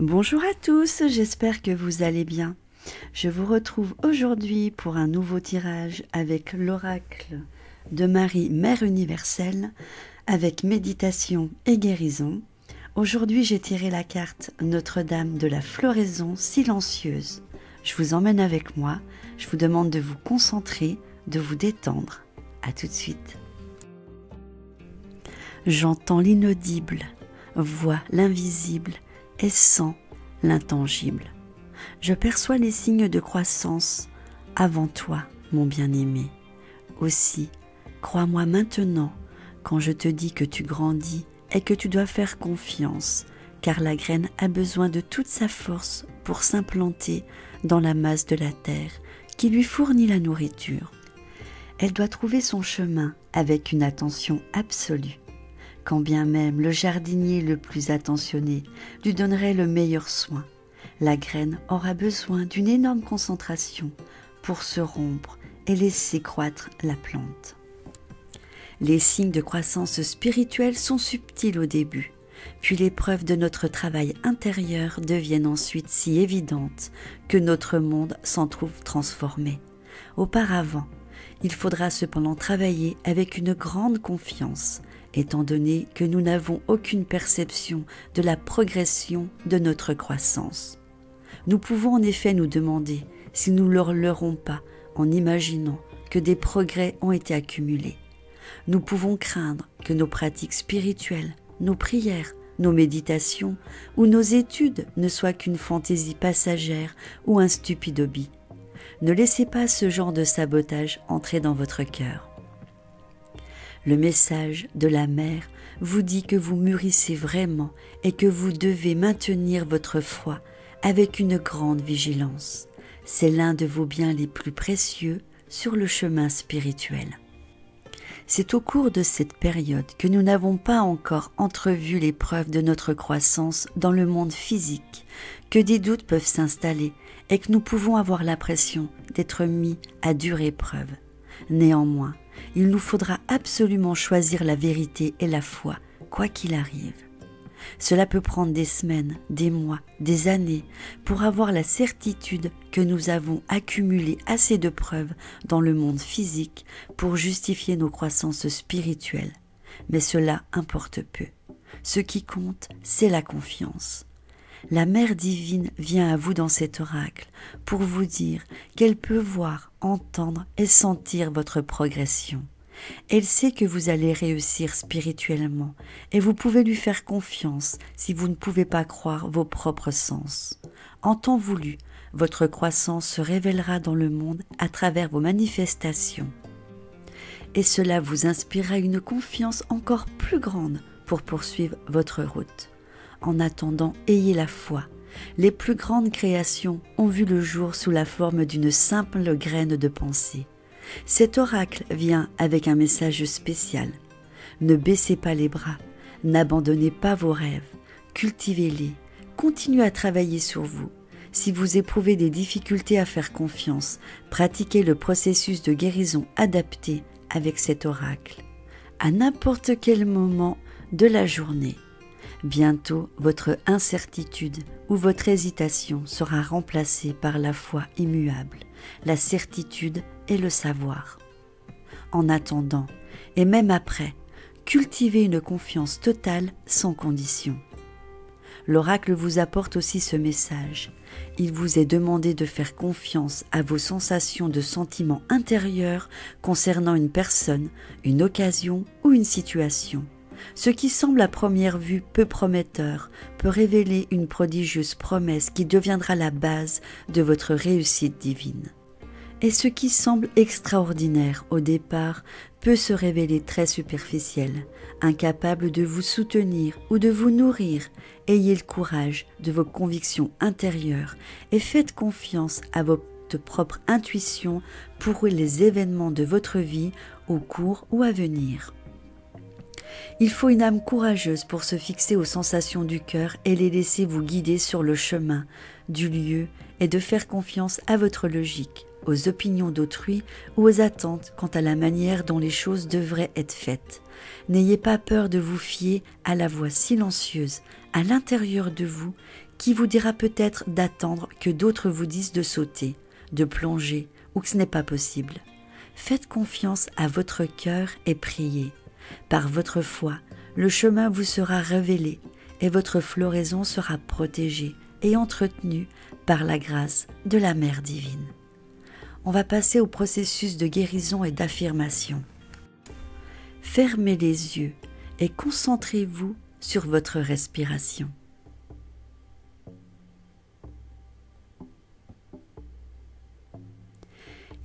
Bonjour à tous, j'espère que vous allez bien. Je vous retrouve aujourd'hui pour un nouveau tirage avec l'oracle de Marie, Mère universelle, avec méditation et guérison. Aujourd'hui, j'ai tiré la carte Notre-Dame de la floraison silencieuse. Je vous emmène avec moi, je vous demande de vous concentrer, de vous détendre. À tout de suite. J'entends l'inaudible, vois l'invisible et sens l'intangible. Je perçois les signes de croissance avant toi, mon bien-aimé. Aussi, crois-moi maintenant quand je te dis que tu grandis et que tu dois faire confiance, car la graine a besoin de toute sa force pour s'implanter dans la masse de la terre qui lui fournit la nourriture. Elle doit trouver son chemin avec une attention absolue. Quand bien même le jardinier le plus attentionné lui donnerait le meilleur soin, la graine aura besoin d'une énorme concentration pour se rompre et laisser croître la plante. Les signes de croissance spirituelle sont subtils au début, puis les preuves de notre travail intérieur deviennent ensuite si évidentes que notre monde s'en trouve transformé. Auparavant, il faudra cependant travailler avec une grande confiance, étant donné que nous n'avons aucune perception de la progression de notre croissance. Nous pouvons en effet nous demander si nous ne le leurrons pas en imaginant que des progrès ont été accumulés. Nous pouvons craindre que nos pratiques spirituelles, nos prières, nos méditations ou nos études ne soient qu'une fantaisie passagère ou un stupide hobby. Ne laissez pas ce genre de sabotage entrer dans votre cœur. Le message de la mère vous dit que vous mûrissez vraiment et que vous devez maintenir votre foi avec une grande vigilance. C'est l'un de vos biens les plus précieux sur le chemin spirituel. C'est au cours de cette période que nous n'avons pas encore entrevu les preuves de notre croissance dans le monde physique, que des doutes peuvent s'installer et que nous pouvons avoir l'impression d'être mis à dure épreuve. Néanmoins, il nous faudra absolument choisir la vérité et la foi, quoi qu'il arrive. Cela peut prendre des semaines, des mois, des années pour avoir la certitude que nous avons accumulé assez de preuves dans le monde physique pour justifier nos croissances spirituelles. Mais cela importe peu. Ce qui compte, c'est la confiance. La Mère divine vient à vous dans cet oracle pour vous dire qu'elle peut voir, entendre et sentir votre progression. Elle sait que vous allez réussir spirituellement et vous pouvez lui faire confiance si vous ne pouvez pas croire vos propres sens. En temps voulu, votre croissance se révélera dans le monde à travers vos manifestations. Et cela vous inspirera une confiance encore plus grande pour poursuivre votre route. En attendant, ayez la foi. Les plus grandes créations ont vu le jour sous la forme d'une simple graine de pensée. Cet oracle vient avec un message spécial. Ne baissez pas les bras, n'abandonnez pas vos rêves, cultivez-les, continuez à travailler sur vous. Si vous éprouvez des difficultés à faire confiance, pratiquez le processus de guérison adapté avec cet oracle. À n'importe quel moment de la journée, bientôt, votre incertitude ou votre hésitation sera remplacée par la foi immuable, la certitude et le savoir. En attendant, et même après, cultivez une confiance totale sans condition. L'oracle vous apporte aussi ce message. Il vous est demandé de faire confiance à vos sensations de sentiments intérieurs concernant une personne, une occasion ou une situation. Ce qui semble à première vue peu prometteur peut révéler une prodigieuse promesse qui deviendra la base de votre réussite divine. Et ce qui semble extraordinaire au départ peut se révéler très superficiel, incapable de vous soutenir ou de vous nourrir. Ayez le courage de vos convictions intérieures et faites confiance à votre propre intuition pour les événements de votre vie au cours ou à venir. Il faut une âme courageuse pour se fixer aux sensations du cœur et les laisser vous guider sur le chemin du lieu et de faire confiance à votre logique, aux opinions d'autrui ou aux attentes quant à la manière dont les choses devraient être faites. N'ayez pas peur de vous fier à la voix silencieuse à l'intérieur de vous qui vous dira peut-être d'attendre que d'autres vous disent de sauter, de plonger ou que ce n'est pas possible. Faites confiance à votre cœur et priez. Par votre foi, le chemin vous sera révélé et votre floraison sera protégée et entretenue par la grâce de la Mère divine. On va passer au processus de guérison et d'affirmation. Fermez les yeux et concentrez-vous sur votre respiration.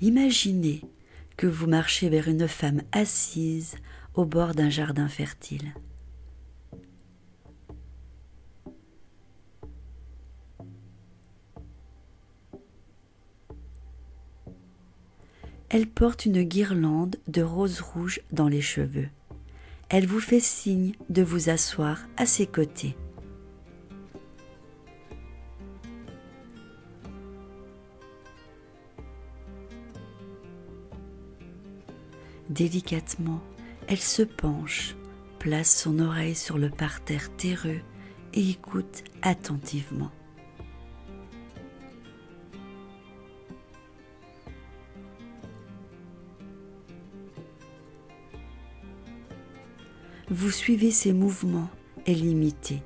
Imaginez que vous marchez vers une femme assise au bord d'un jardin fertile. Elle porte une guirlande de roses rouges dans les cheveux. Elle vous fait signe de vous asseoir à ses côtés. Délicatement, elle se penche, place son oreille sur le parterre terreux et écoute attentivement. Vous suivez ses mouvements et l'imitez.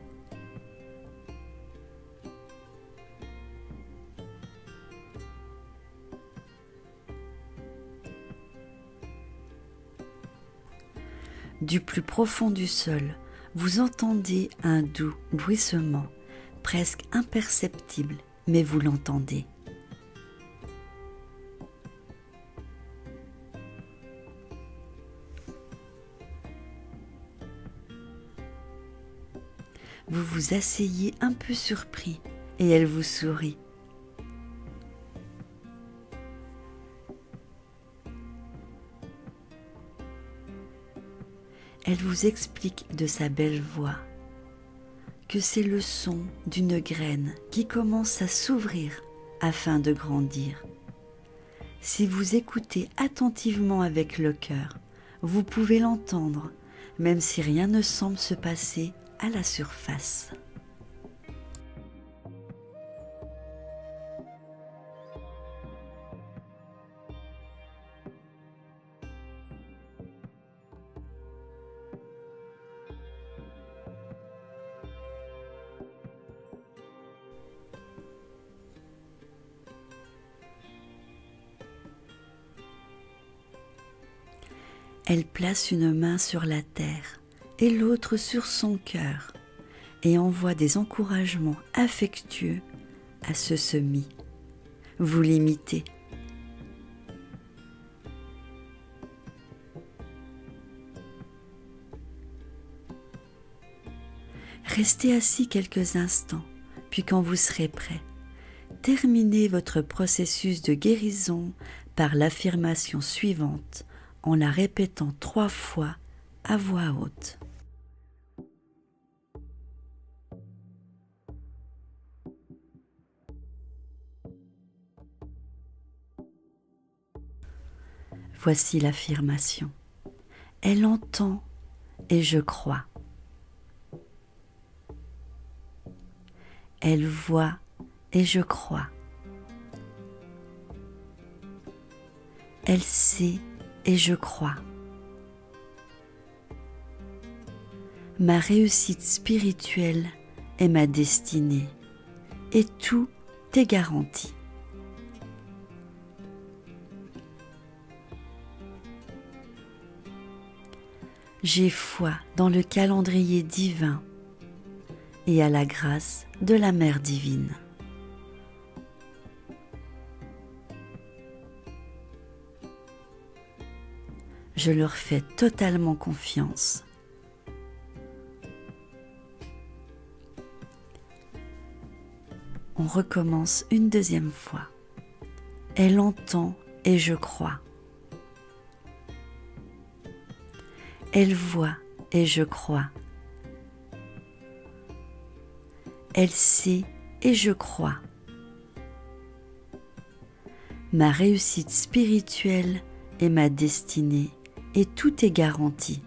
Du plus profond du sol, vous entendez un doux bruissement, presque imperceptible, mais vous l'entendez. Vous vous asseyez un peu surpris et elle vous sourit. Elle vous explique de sa belle voix que c'est le son d'une graine qui commence à s'ouvrir afin de grandir. Si vous écoutez attentivement avec le cœur, vous pouvez l'entendre, même si rien ne semble se passer à la surface. Elle place une main sur la terre et l'autre sur son cœur et envoie des encouragements affectueux à ce semis. Vous l'imitez. Restez assis quelques instants, puis quand vous serez prêt, terminez votre processus de guérison par l'affirmation suivante en la répétant 3 fois à voix haute. Voici l'affirmation. Elle entend et je crois. Elle voit et je crois. Elle sait et je crois. Ma réussite spirituelle est ma destinée et tout est garanti. J'ai foi dans le calendrier divin et à la grâce de la Mère divine. Je leur fais totalement confiance. On recommence une deuxième fois. Elle entend et je crois. Elle voit et je crois. Elle sait et je crois. Ma réussite spirituelle est ma destinée et tout est garanti.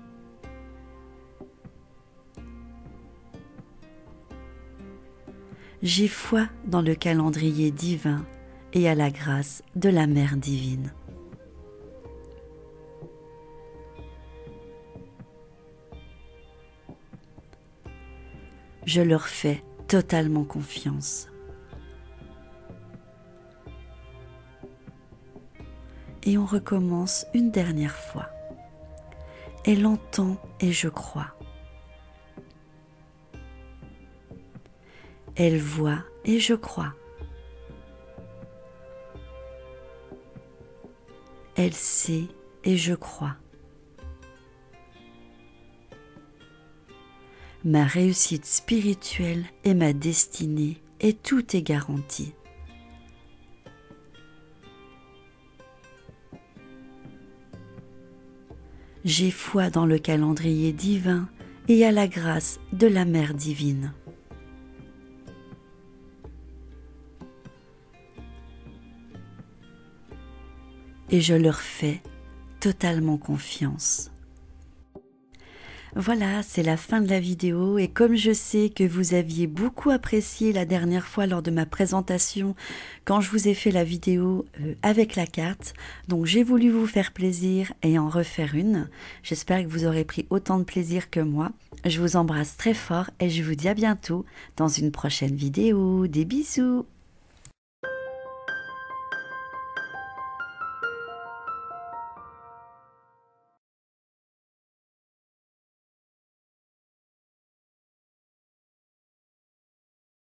J'ai foi dans le calendrier divin et à la grâce de la Mère divine. Je leur fais totalement confiance. Et on recommence une dernière fois. Elle entend et je crois. Elle voit et je crois. Elle sait et je crois. Ma réussite spirituelle et ma destinée et tout est garanti. J'ai foi dans le calendrier divin et à la grâce de la Mère divine. Et je leur fais totalement confiance. Voilà, c'est la fin de la vidéo et comme je sais que vous aviez beaucoup apprécié la dernière fois lors de ma présentation quand je vous ai fait la vidéo avec la carte, donc j'ai voulu vous faire plaisir et en refaire une. J'espère que vous aurez pris autant de plaisir que moi. Je vous embrasse très fort et je vous dis à bientôt dans une prochaine vidéo. Des bisous!